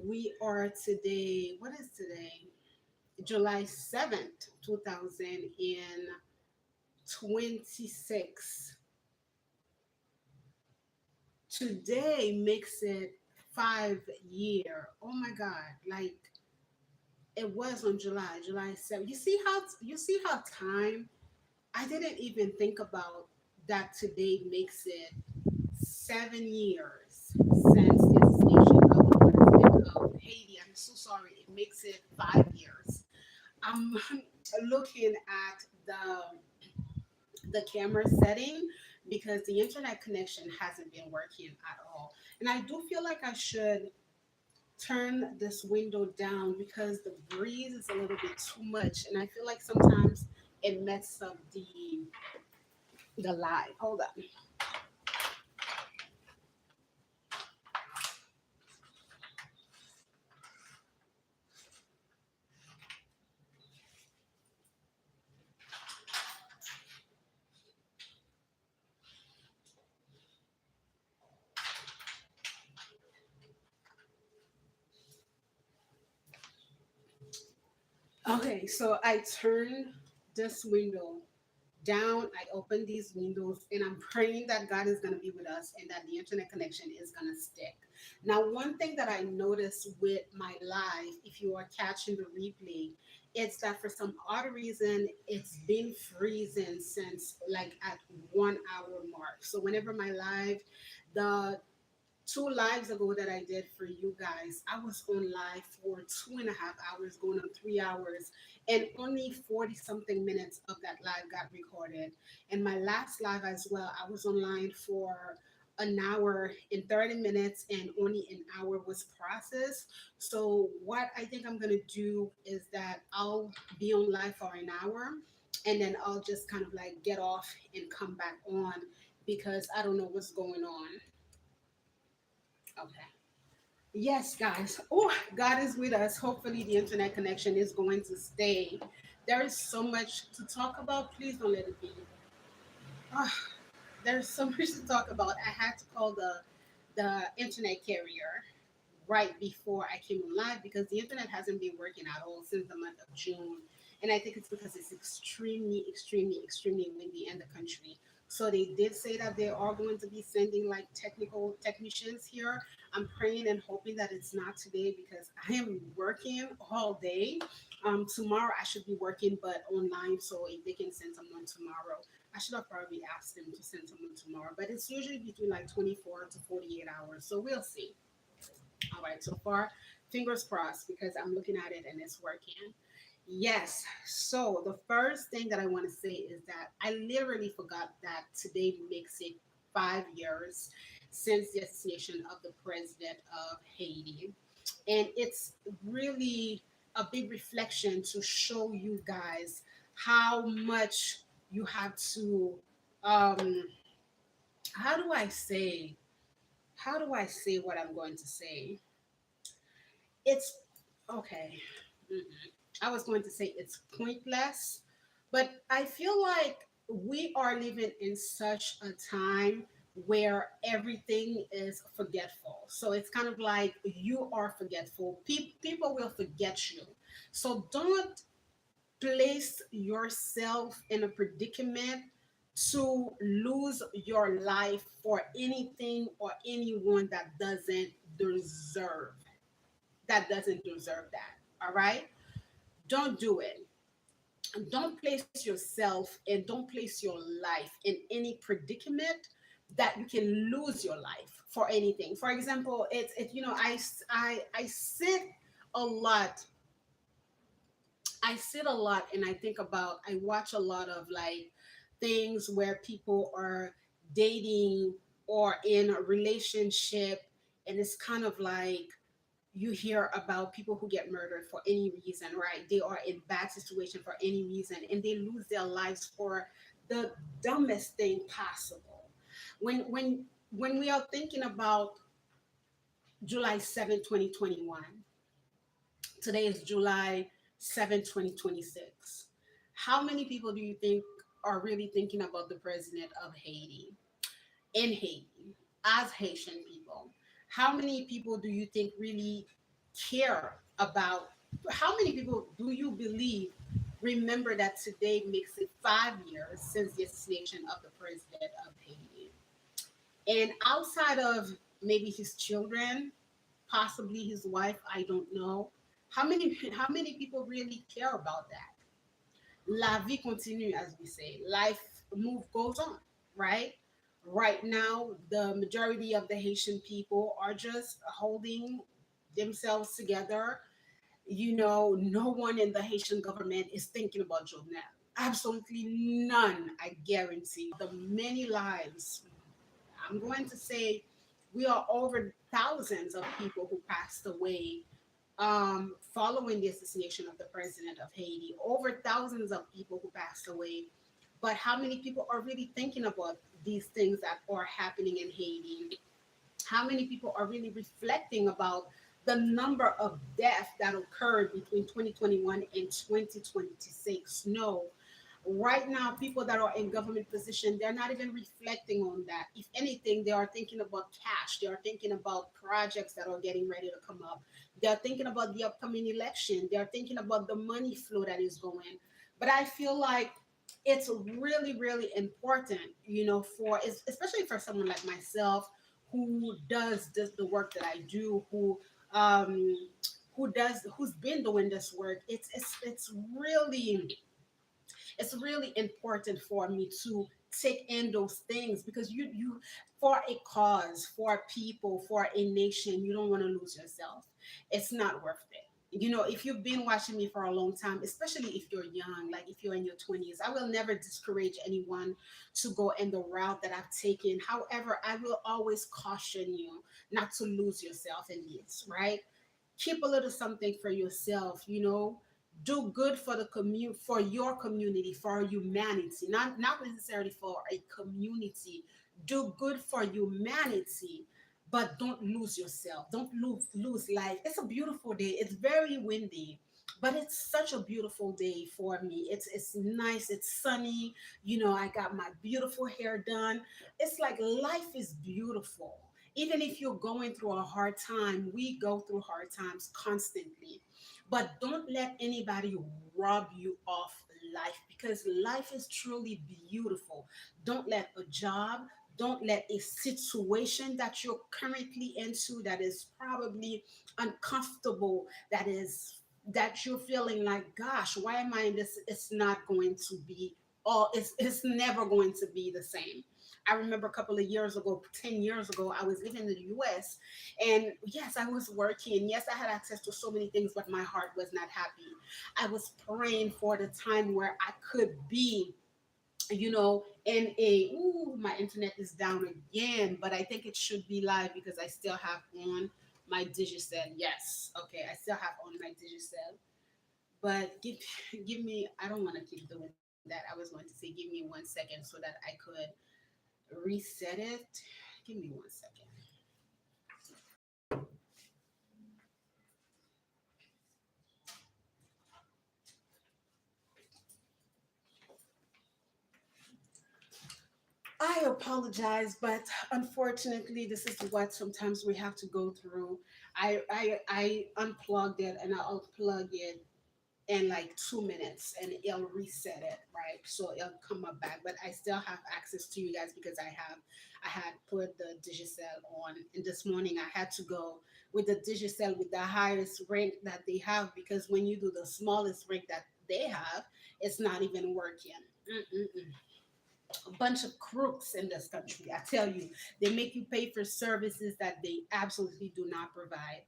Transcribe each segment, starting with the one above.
We are today, what is today? July 7th, 2026. Today makes it 5 year. Oh my God. Like it was on July 7th. You see how time, I didn't even think about that today makes it 7 years since the assassination of the president of Haiti. I'm so sorry. It makes it 5 years. I'm looking at the camera setting because the internet connection hasn't been working at all. And I do feel like I should turn this window down because the breeze is a little bit too much and I feel like sometimes it messes up the live. Hold on. Okay, so I turned this window down. I open these windows and I'm praying that God is going to be with us and that the internet connection is going to stick. Now, one thing that I noticed with my live, if you are catching the replay, it's that for some odd reason, it's been freezing since like at 1 hour mark. So whenever my live, the two lives ago that I did for you guys, I was on live for 2.5 hours, going on 3 hours, and only 40 something minutes of that live got recorded. And my last live as well, I was online for an hour and 30 minutes, and only an hour was processed. So, what I think I'm going to do is that I'll be on live for an hour and then I'll just kind of like get off and come back on because I don't know what's going on. Okay. Yes, guys. Oh, God is with us. Hopefully, the internet connection is going to stay. There is so much to talk about. Please don't let it be. Ah, there's so much to talk about. I had to call the internet carrier right before I came on live because the internet hasn't been working at all since the month of June. And I think it's because it's extremely, extremely, extremely windy in the country. So they did say that they are going to be sending like technical technicians here. I'm praying and hoping that it's not today because I am working all day. Tomorrow I should be working but online. So if they can send someone tomorrow, I should have probably asked them to send someone tomorrow. But it's usually between like 24 to 48 hours. So we'll see. All right, so far, fingers crossed because I'm looking at it and it's working. Yes. So the first thing that I want to say is that I literally forgot that today makes it 5 years since the assassination of the president of Haiti. And it's really a big reflection to show you guys how much you have to, um, how do I say, how do I say what I'm going to say? It's okay. Mm-mm. I was going to say it's pointless, but I feel like we are living in such a time where everything is forgetful. So it's kind of like you are forgetful. People will forget you. So don't place yourself in a predicament to lose your life for anything or anyone that doesn't deserve that. All right, don't do it. Don't place yourself and don't place your life in any predicament that you can lose your life for anything. For example, I sit a lot. I sit a lot and I think about, I watch a lot of like things where people are dating or in a relationship, and it's kind of like you hear about people who get murdered for any reason, right? They are in bad situation for any reason and they lose their lives for the dumbest thing possible. When we are thinking about July 7th, 2021, today is July 7th, 2026. How many people do you think are really thinking about the president of Haiti, in Haiti, as Haitian people? How many people do you think really care about, how many people do you believe remember that today makes it 5 years since the assassination of the president of Haiti? And outside of maybe his children, possibly his wife, I don't know. How many people really care about that? La vie continue, as we say. Life move goes on, right? Right now, the majority of the Haitian people are just holding themselves together. No one in the Haitian government is thinking about Jovenel. Absolutely none, I guarantee. The many lives, I'm going to say we are over thousands of people who passed away following the assassination of the president of Haiti. Over thousands of people who passed away. But how many people are really thinking about these things that are happening in Haiti? How many people are really reflecting about the number of deaths that occurred between 2021 and 2026? No. Right now, people that are in government position, they're not even reflecting on that. If anything, they are thinking about cash. They are thinking about projects that are getting ready to come up. They're thinking about the upcoming election. They're thinking about the money flow that is going. But I feel like it's really, really important, for especially for someone like myself who does the work that I do, um, who's been doing this work. It's really important for me to take in those things, because you for a cause, for people, for a nation, you don't want to lose yourself. It's not worth it. If you've been watching me for a long time, especially if you're young, like if you're in your 20s, I will never discourage anyone to go in the route that I've taken. However, I will always caution you not to lose yourself in this, right? Keep a little something for yourself. Do good for for your community, for humanity, not necessarily for a community. Do good for humanity, but don't lose yourself. Don't lose life. It's a beautiful day. It's very windy, but it's such a beautiful day for me. It's nice. It's sunny. I got my beautiful hair done. It's like life is beautiful. Even if you're going through a hard time, we go through hard times constantly. But don't let anybody rob you of life, because life is truly beautiful. Don't let a job, don't let a situation that you're currently into that is probably uncomfortable, that you're feeling like, gosh, why am I in this? It's not going to be all, it's never going to be the same. I remember a couple of years ago, 10 years ago, I was living in the US, and yes, I was working. Yes, I had access to so many things, but my heart was not happy. I was praying for the time where I could be, in my internet is down again, but I think it should be live because I still have on my Digicel. Yes, okay, I still have on my Digicel. But give me, I don't want to keep doing that. I was going to say, give me 1 second so that I could reset it. Give me 1 second. I apologize, but unfortunately, this is what sometimes we have to go through. I unplugged it and I'll plug it in like 2 minutes and it'll reset it, right? So it'll come up back. But I still have access to you guys because I had put the Digicel on, and this morning I had to go with the Digicel with the highest rank that they have, because when you do the smallest rank that they have, it's not even working. Mm-mm-mm. A bunch of crooks in this country. I tell you, they make you pay for services that they absolutely do not provide.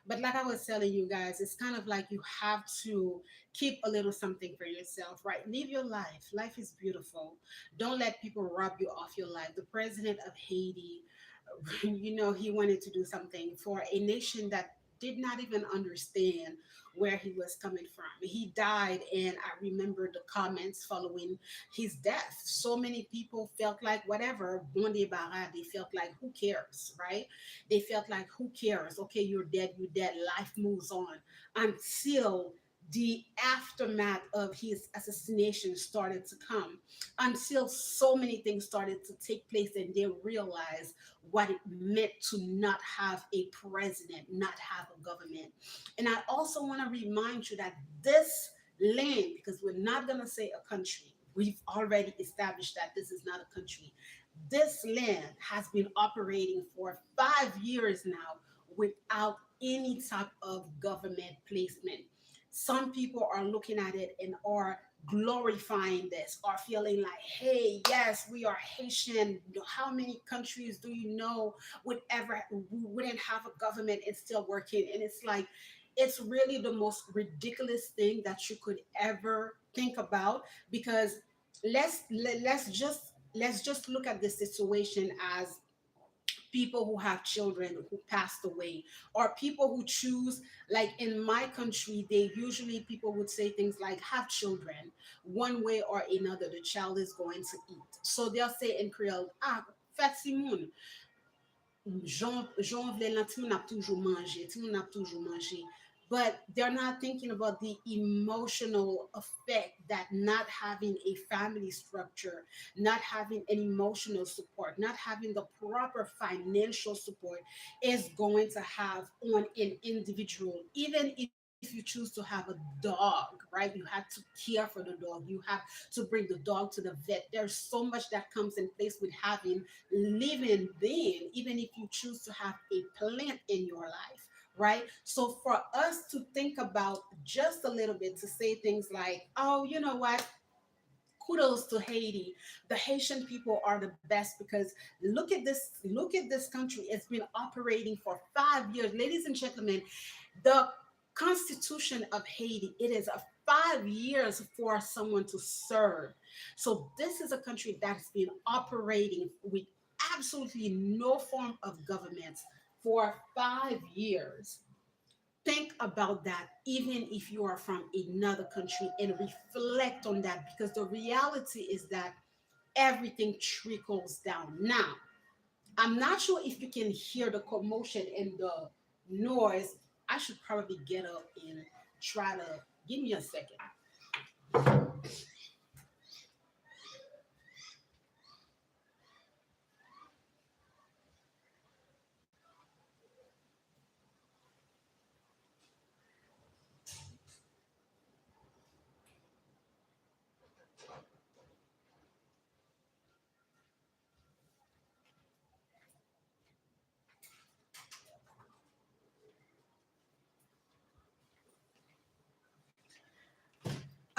But like I was telling you guys, it's kind of like you have to keep a little something for yourself, right? Live your life. Life is beautiful. Don't let people rob you off your life. The president of Haiti, he wanted to do something for a nation that did not even understand where he was coming from. He died, and I remember the comments following his death. So many people felt like, whatever, Bonde Barra, they felt like, who cares, right? They felt like, who cares? Okay, you're dead, you're dead. Life moves on until the aftermath of his assassination started to come, until so many things started to take place and they realized what it meant to not have a president, not have a government. And I also want to remind you that this land, because we're not going to say a country, we've already established that this is not a country. This land has been operating for 5 years now without any type of government placement. Some people are looking at it and are glorifying this, are feeling like, hey, yes, we are Haitian. How many countries do you know would ever wouldn't have a government and still working? And it's like, it's really the most ridiculous thing that you could ever think about, because let's just look at the situation as people who have children who passed away, or people who choose, like in my country, they usually, people would say things like, have children, one way or another the child is going to eat. So they'll say in Creole, ah, fat Simon, Jean vle lan ti moun ap toujou manje, ti moun ap toujou manje. But they're not thinking about the emotional effect that not having a family structure, not having an emotional support, not having the proper financial support is going to have on an individual. Even if you choose to have a dog, right? You have to care for the dog. You have to bring the dog to the vet. There's so much that comes in place with having living being, even if you choose to have a plant in your life, right? So for us to think about just a little bit, to say things like, oh, you know what, kudos to Haiti. The Haitian people are the best because look at this country. It's been operating for 5 years. Ladies and gentlemen, the Constitution of Haiti, it is a 5 years for someone to serve. So this is a country that's been operating with absolutely no form of government for 5 years. Think about that, even if you are from another country, and reflect on that, because the reality is that everything trickles down. Now, I'm not sure if you can hear the commotion and the noise. I should probably get up and try to, give me a second.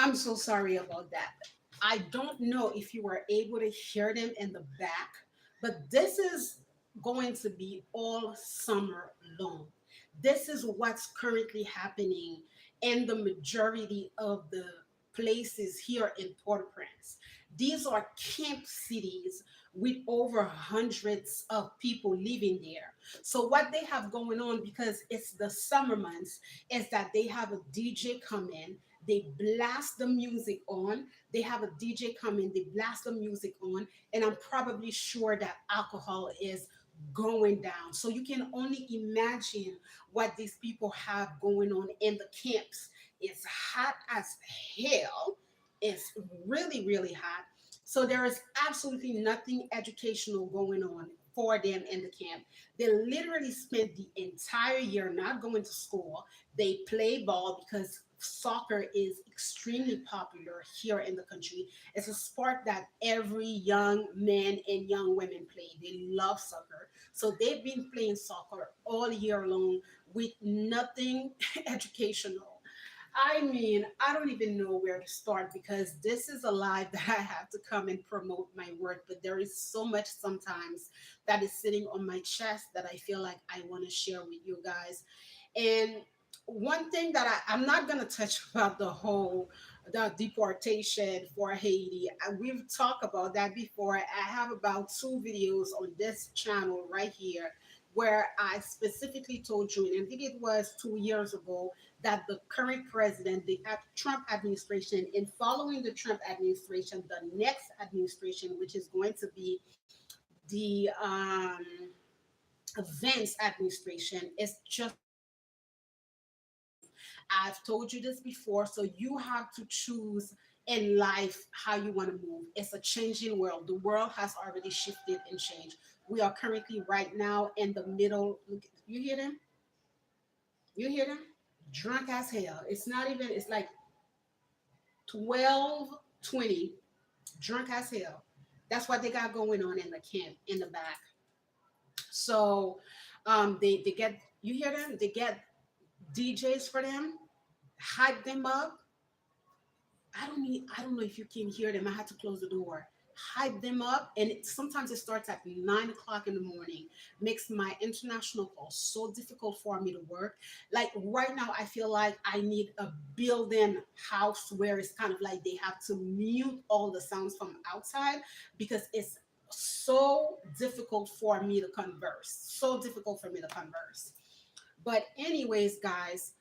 I'm so sorry about that. I don't know if you were able to hear them in the back, but this is going to be all summer long. This is what's currently happening in the majority of the places here in Port-au-Prince. These are camp cities with over hundreds of people living there. So what they have going on, because it's the summer months, is that they have a DJ come in, they blast the music on. They have a DJ come in, they blast the music on, and I'm probably sure that alcohol is going down. So you can only imagine what these people have going on in the camps. It's hot as hell. It's really, really hot. So there is absolutely nothing educational going on for them in the camp. They literally spend the entire year not going to school. They play ball because soccer is extremely popular here in the country. It's a sport that every young man and young women play. They love soccer. So they've been playing soccer all year long with nothing educational. I mean, I don't even know where to start, because this is a live that I have to come and promote my work, but there is so much sometimes that is sitting on my chest that I feel like I want to share with you guys. And one thing that I'm not going to touch about the deportation for Haiti. We've talked about that before. I have about two videos on this channel right here where I specifically told you, and I think it was 2 years ago, that the current president, the Trump administration, in following the Trump administration, the next administration, which is going to be the Vance administration, is just going to move I've told you this before, so you have to choose in life how you want to move. It's a changing world. The world has already shifted and changed. We are currently right now in the middle. Look, you hear them? You hear them? Drunk as hell. It's not even, it's like 12:20. Drunk as hell. That's what they got going on in the camp in the back. So they get, you hear them? They get DJs for them, hype them up. I don't know if you can hear them. I had to close the door. Hype them up, and sometimes it starts at 9 o'clock in the morning. Makes my international calls so difficult for me to work. Like right now, I feel like I need a built-in house where it's kind of like they have to mute all the sounds from outside because it's so difficult for me to converse. So difficult for me to converse. But anyways, guys,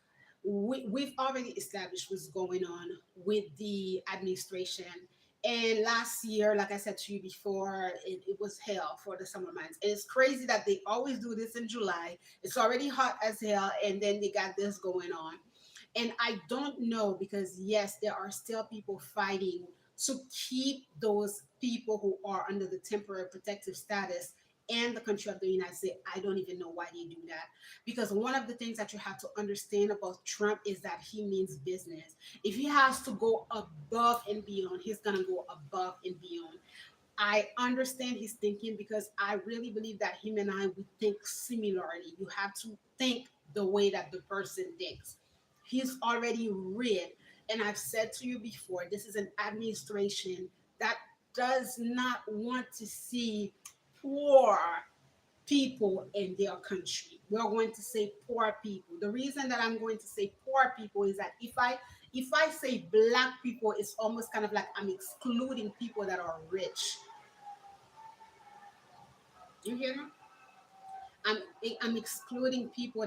we've already established what's going on with the administration. And last year, like I said to you before, it was hell for the summer months. And it's crazy that they always do this in July. It's already hot as hell, and then they got this going on. And I don't know because, yes, there are still people fighting to keep those people who are under the temporary protective status in the country of the United States. I don't even know why they do that. Because one of the things that you have to understand about Trump is that he means business. If he has to go above and beyond, he's going to go above and beyond. I understand his thinking because I really believe that him and I we think similarly. You have to think the way that the person thinks. He's already read, and I've said to you before, this is an administration that does not want to see poor people in their country. We're going to say poor people. The reason that I'm going to say poor people is that if I say black people, it's almost kind of like I'm excluding people that are rich. You hear me? I'm I'm excluding people